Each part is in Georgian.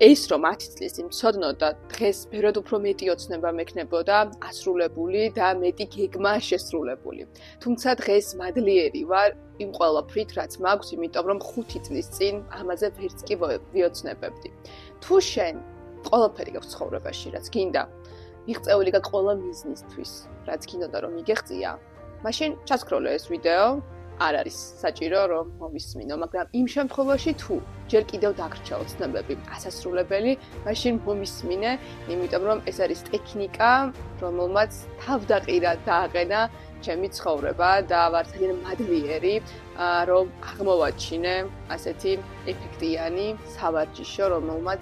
ეს რომ 10 წლის წინ ვცოდნო და დღეს ბევრად უფრო მეტი ოცნება მექნებოდა ასრულებული და მეტი გეგმა შესრულებული. თუმცა დღეს მადლიერი ვარ იმ ყველაფრით, რაც მაქვს, იმიტომ რომ 5 წლის წინ ამაზე ვერც კი ვიოცნებებდი. თუ შენ ყველაფერი გაქვს ცხოვრებაში, რაც გინდა, მიღწეული გაქვს ყველა მიზნისთვის, რაც გინდოდა რომ იგეღწია, მაშინ ჩასკროლე ეს ვიდეო. არ არის საჭირო რომ მომისმინო, მაგრამ იმ შემთხვევაში თუ ჯერ კიდევ დაგრჩა ოცნებები ასასრულებელი, მაშინ მომისმინე, იმიტომ რომ ეს არის ტექნიკა, რომელმაც თავდაყირა დააყენა ჩემი ცხოვრება და ვარ ძალიან მადლიერი, რომ აღმოვაჩინე ასეთი ეფექტიანი სავარჯიშო, რომელმაც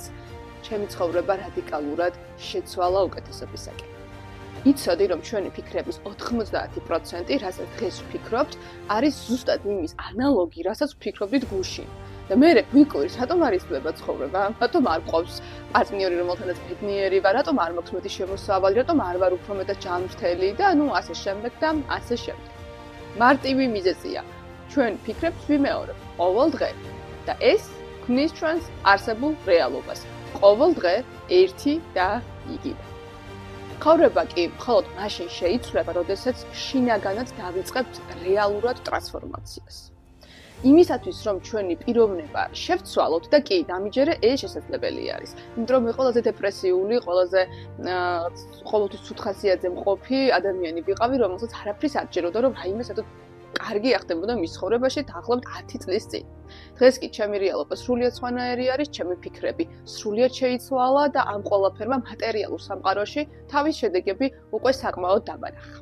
ჩემი ცხოვრება რადიკალურად შეცვალა უკეთესობისაკენ. იცოდი, რომ ჩვენი ფიქრების 90%, რასაც დღეს ვფიქრობთ, არის ზუსტად იმის ანალოგი, რასაც ვფიქრობდით გუშინ. და მე ვიკვირს, რატომ არ იცვლება ცხოვრება? რატომ არ ყავს პარტნიორი, რომელთანაც ბედნიერი ვარ, რატომ არ მაქვს მეტი შემოსავალი, რატომ არ ვარ უფრო მეტად ჯანმრთელი და ასე შემდეგ და ასე შემდეგ. მარტივი მიზეზია. ჩვენ ფიქრებს ვიმეორებ ყოველ დღე და ეს ქმნის ჩვენს არსებულ რეალობას. ყოველ დღე ერთი და იგივე. ცხოვრება კი მხოლოდ მაშინ შეიცვლება, როდესაც შინაგანად დავიწყებთ რეალურად ტრანსფორმაციას. იმისათვის, რომ ჩვენი პიროვნება შევცვალოთ და კი, დამიჯერე ეს შესაძლებელი არის. იმიტომ რომ მე ყველაზე დეპრესიული, ყველაზე ყოველთვის ცუთხასიათზე მყოფი ადამიანი ვიყავი, რომელსაც არაფრის არ ჯეროდა, რომ რაიმე საერთოდ კარგი ახდებოდა მის ცხოვრებაში დაახლოებით 10 წლის წინ. დღეს კი ჩემი რეალობა სრულიად სხვანაირი არის, ჩემი ფიქრები სრულიად შეიცვალა და ამ ყველაფერმა მატერიალურ სამყაროში თავის შედეგები უკვე საკმაოდ დამარახა.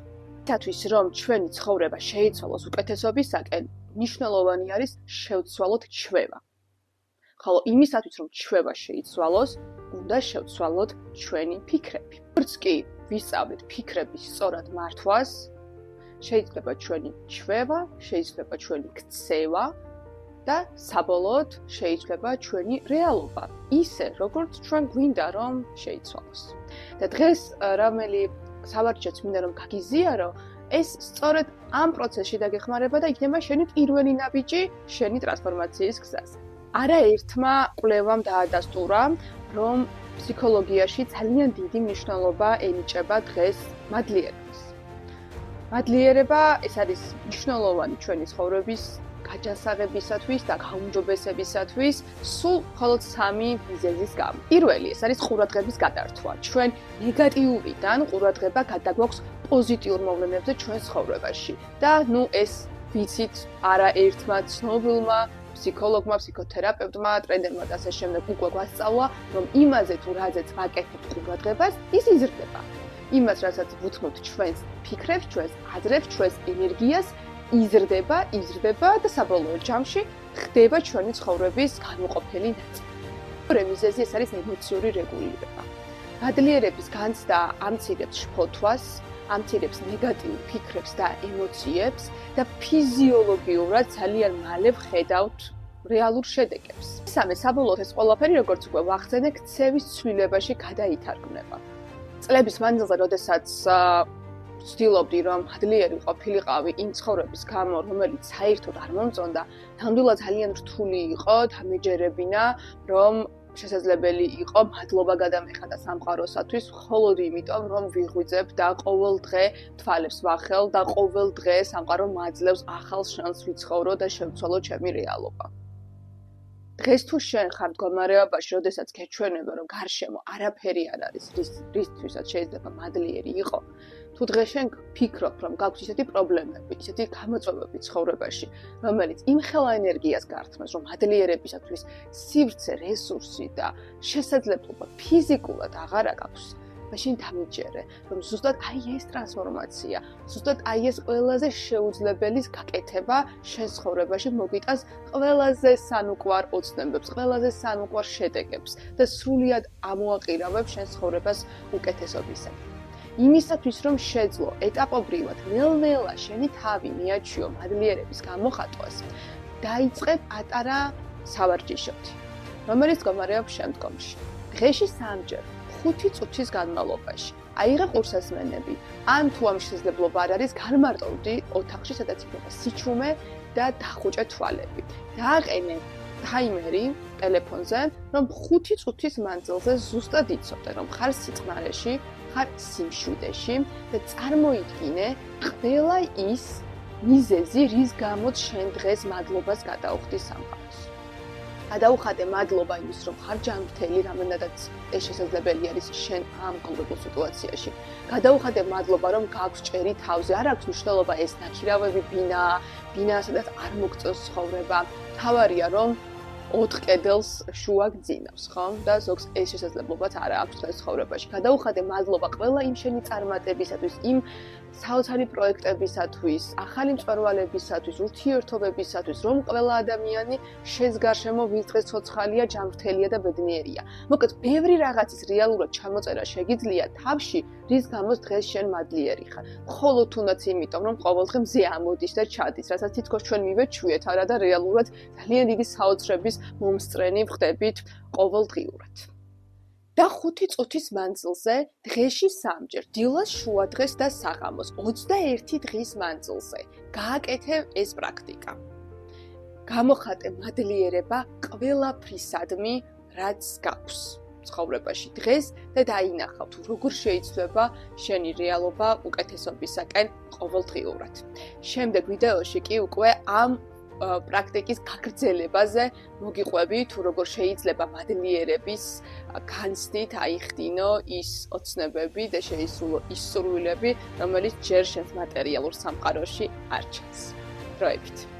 იმისათვის, რომ ჩვენი ცხოვრება შეიცვალოს უკეთესობისაკენ, მნიშვნელოვანი არის შევცვალოთ ჩვევა. ხოლო იმისათვის, რომ ჩვევა შეიცვალოს, უნდა შევცვალოთ ჩვენი ფიქრები. როგორც კი ვისწავლით ფიქრების სწორად მართვას, შეიძლება ჩვენი ჩვევა, შეიძლება ჩვენი ქცევა და საბოლოოდ შეიძლება ჩვენი რეალობა, ისე როგორც ჩვენ გვინდა რომ შეიცვალოს. და დღეს რომელი სავარჯიშოც მინდა რომ გაგიზიარო, ეს სწორედ ამ პროცესში დაგეხმარება და იქნება შენი პირველი ნაბიჯი შენი ტრანსფორმაციის გზაზე. არაერთმა კვლევამ დაადასტურა, რომ ფსიქოლოგიაში ძალიან დიდი მნიშვნელობა ენიჭება დღეს მადლიერებას. მადლიერება ეს არის მნიშვნელოვანი ჩვენი ცხოვრების გაჯანსაღებისათვის და გაუმჯობესებისათვის სულ მხოლოდ 3 მიზეზის გამო. პირველი ეს არის ყურადღების გადართვა. ჩვენ ნეგატიურიდან ყურადღება გადაგვაქვს პოზიტიურ მოვლენებზე ჩვენ ცხოვრებაში. და ეს ვიცით არაერთმა ცნობილმა ფსიქოლოგმა, ფსიქოთერაპევტმა, ტრენერმა და ასე შემდეგ უკვე გვასწავლა, რომ იმაზე თუ რაზეც ვაკეთებთ ყურადღებას, ის იზრდება. იმას, რასაც ვუთმობთ ჩვენს ფიქრებს, ჩვენს აზრებს, ჩვენს ენერგიას, იზრდება და საბოლოო ჯამში ხდება ჩვენი ცხოვრების განუყოფელი ნაწილი. მეორე მიზეზი ეს არის ემოციური რეგულირება. მადლიერების განცდა ამცირებს შფოთვას, ამცირებს ნეგატიურ ფიქრებს და ემოციებს და ფიზიოლოგიურად ძალიან მალე ვხედავთ რეალურ შედეგებს. მესამე, საბოლოოდ ეს ყველაფერი, როგორც უკვე ვახსენე, ქცევის ცვლილებაში გადაითარგმნება. წლების მანძილზე, როდესაც ვცდილობდი, რომ მადლიერი ყოფილიყავი იმ ცხოვრების გამო, რომელიც საერთოდ არ მომწონდა, ნამდვილად ძალიან რთული იყო დამეჯერებინა, რომ შესაძლებელი იყო მადლობა გადამეხადა სამყაროსათვის, მხოლოდ იმიტომ, რომ ვიღვიძებ და ყოველ დღე თვალებს ვახელ და ყოველ დღე სამყარო მაძლევს ახალ შანსს ვიცხოვრო და შევცვალო ჩემი რეალობა. დღეს თუ შენ ხარ მდგომარეობაში, როდესაც გეჩვენება, რომ გარშემო არაფერი არ არის, რისთვისაც შეიძლება მადლიერი იყო, თუ დღეს შენ ფიქრობ, რომ გაქვს ისეთი პრობლემები, ისეთი გამოწვევები ცხოვრებაში, რომელიც იმხელა ენერგიას გართმევს, რომ მადლიერებისათვის სივრცე, რესურსი და შესაძლებლობა ფიზიკურად აღარა გაქვს, მაშინ დამიჯერე, რომ ზუსტად ეს ტრანსფორმაცია, ზუსტად ეს ყველაზე შეუძლებელის გაკეთება შენ ცხოვრებაში მოგიტანს ყველაზე სანუკვარ ოცნებებს, ყველაზე სანუკვარ შედეგებს და სრულიად ამოაყირავებს შენ ცხოვრებას უკეთესობისაკენ. იმისათვის, რომ შეძლო ეტაპობრივად ნელ-ნელა შენი თავი მიაჩიო მადლიერების გამოხატვას, დაიწყე პატარა სავარჯიშოთი, რომელიც გომარეობს შემდგომში. დღეში 3-ჯერ 5 წუთის განმავლობაში. აიღე ყურსასმენები, ან თუ ამ შესაძლებლობა არ არის, განმარტოვდი ოთახში, სადაც იქნება სიჩუმე და დახუჭე თვალები. დააყენე ტაიმერი ტელეფონზე, რომ 5 წუთის მანძილზე ზუსტად იცოდე, რომ ხარ სიწყნარეში, ხარ სიმშვიდეში და წარმოიდგინე ყველა ის მიზეზი, რის გამოც შენ დღეს მადლობას გადაუხდი სამყაროს. გადაუხადე მადლობა იმის, რომ ხარ ჯანმრთელი, რამდენადაც ეს შესაძლებელი არის შენ ამ კონკრეტულ სიტუაციაში. გადაუხადე მადლობა, რომ გაქვს ჭერი თავზე, არ აქვს მნიშვნელობა ეს ნაქირავები, ბინა, სადაც არ მოგწევს ცხოვრება. თავარია, რომ 4 კედელს შუა გძინავს, ხო? და ზოგს ეს შესაძლებლობაც არ აქვს დღეს ცხოვრებაში. გადაუხადე მადლობა ყველა იმ შენი წარმატებისათვის, იმ საოცარი პროექტებისათვის, ახალი მწვერვალებისათვის, ურთიერთობებისათვის, რომ ყველა ადამიანი შენს გარშემო ვის დღეს ცოცხალია, ჯანმრთელია და ბედნიერია. მოკლედ, ბევრი რაღაცის რეალურად ჩამოწერა შეგიძლია თავში, რის გამოც დღეს შენ მადლიერი ხარ. მხოლოდ თუნდაც იმიტომ, რომ ყოველდღე მზე ამოდის და ჩადის, რასაც თითქოს ჩვენ მივეჩვიეთ არა და რეალურად ძალიან დიდი საოცრების მომსწრენი ვხდებით ყოველდღიურად. და 5 წუთის მანძილზე დღეში 3-ჯერ, დილას, შუადღეს და საღამოს 21 დღის მანძილზე გააკეთე ეს პრაქტიკა. გამოხატე მადლიერება ყველაფრისადმი, რაც გაქვს ცხოვრებაში დღეს და დაინახავ თუ როგორ შეიძლება შენი რეალობა უკეთესობისაკენ ყოველდღიურად. შემდეგ ვიდეოში კი უკვე ამ პრაქტიკის გაგრძელებაზე მოგიყვები თუ როგორ შეიძლება მადლიერების განცდით აიხდინო ის ოცნებები და შეისრულო ის სურვილები, რომელიც ჯერ შენს მატერიალურ სამყაროში არ ჩანს. დროებით.